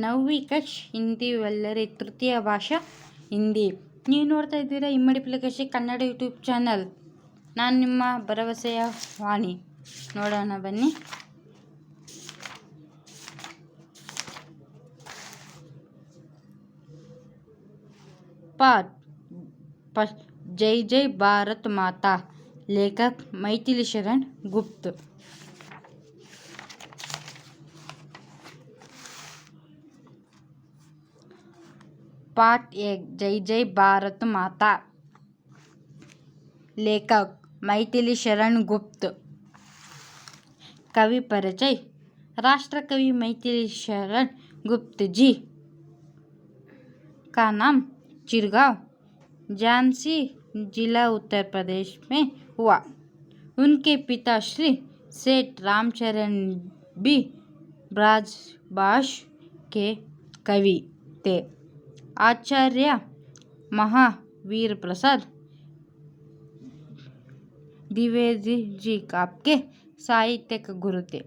ನವ್ವಿ ಕಚ್ ಹಿಂದಿ ಒಳ್ಳೆರೆ ತೃತೀಯ ಭಾಷಾ ಹಿಂದಿ. ನೀವು ನೋಡ್ತಾ ಇದ್ದೀರಾ ಇಮ್ಮಡಿ ಪುಲಿಕೇಶಿ ಕನ್ನಡ ಯೂಟ್ಯೂಬ್ ಚಾನಲ್. ನಾನು ನಿಮ್ಮ ಭರವಸೆಯ ವಾಣಿ. ನೋಡೋಣ ಬನ್ನಿ. पाठ जय जय भारत माता. लेखक मैथिली शरण गुप्त. पाठ 1 जय जय भारत माता. लेखक मैथिली शरण गुप्त. कवि परिचय. राष्ट्रकवि मैथिली शरण गुप्त जी का नाम चिरगांव, झांसी जिला उत्तर प्रदेश में हुआ. उनके पिता श्री सेठ रामचरण बी ब्रजभाष के कवि थे. आचार्य महावीर प्रसाद द्विवेदी जी आपके साहित्यिक गुरु थे.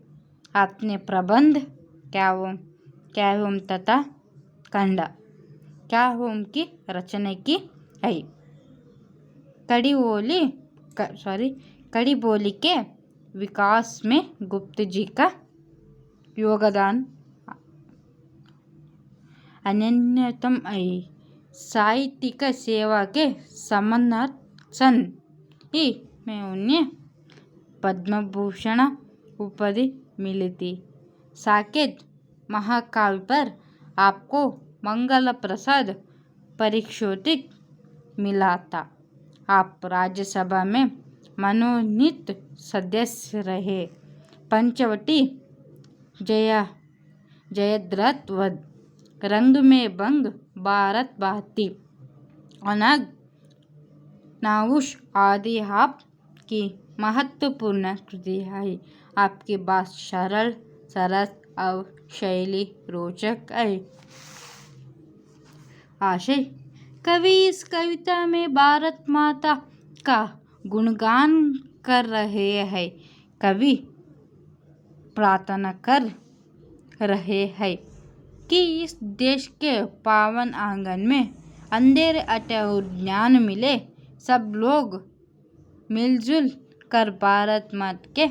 अपने प्रबंध काव्यों तथा खंड काव्यों की रचना की है. कड़ी बोली के विकास में गुप्त जी का योगदान अनन्यतम है. साहित्यिक सेवा के समर्थन ही में उन्हें पद्म भूषण उपाधि मिली थी. साकेत महाकाव्य पर आपको मंगल प्रसाद पारितोषिक मिला था. आप राज्यसभा में मनोनीत सदस्य रहे. पंचवटी जयद्रथ वध, रंग में भंग, भारत भाती, अनग नाउश आदि आपकी महत्वपूर्ण कृति है. आपकी बात सरल सरस और शैली रोचक है. आशय. कवि इस कविता में भारत माता का गुणगान कर रहे हैं. कवि प्रार्थना कर रहे हैं कि इस देश के पावन आंगन में अंधेरे हटे और ज्ञान मिले. सब लोग मिलजुल कर भारत माता के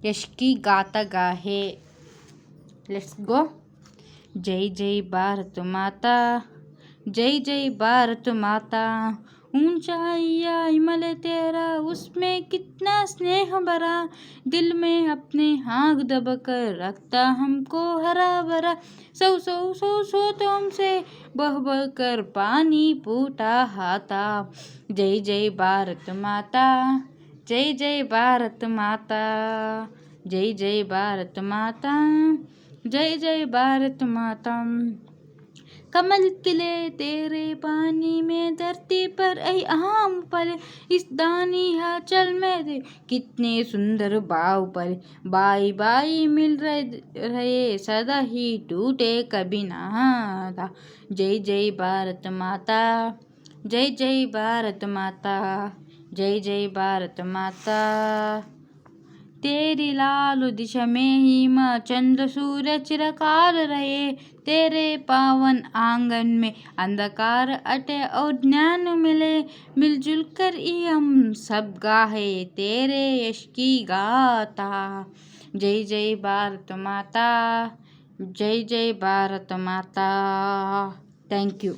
यश की गाथा गाहे. Let's go. जय जय भारत माता, जय जय भारत माता. ऊंचाइया हिमालय तेरा, उसमें कितना स्नेह भरा. दिल में अपने आग दबकर रखता हमको हरा भरा. सौ सौ सौ सौ तुमसे बह बह कर पानी फूटा हाथा. जय जय भारत माता, जय जय भारत माता, जय जय भारत माता, जय जय भारत माता. कमल खिले तेरे पानी में, धरती पर ऐ आम पले. इस दानी हाचल में दे कितने सुंदर भाव पले. बाई बाई मिल रहे सदा ही टूटे कभी नाता. जय जय भारत माता, जय जय भारत माता, जय जय भारत माता. तेरी लाल दिशा में हिम चंद्र सूर्य चिरकाल रहे. तेरे पावन आंगन में अंधकार हटे और ज्ञान मिले. मिलजुल कर ही हम सब गाहे तेरे यश की गाथा. जय जय भारत माता, जय जय भारत माता. Thank you.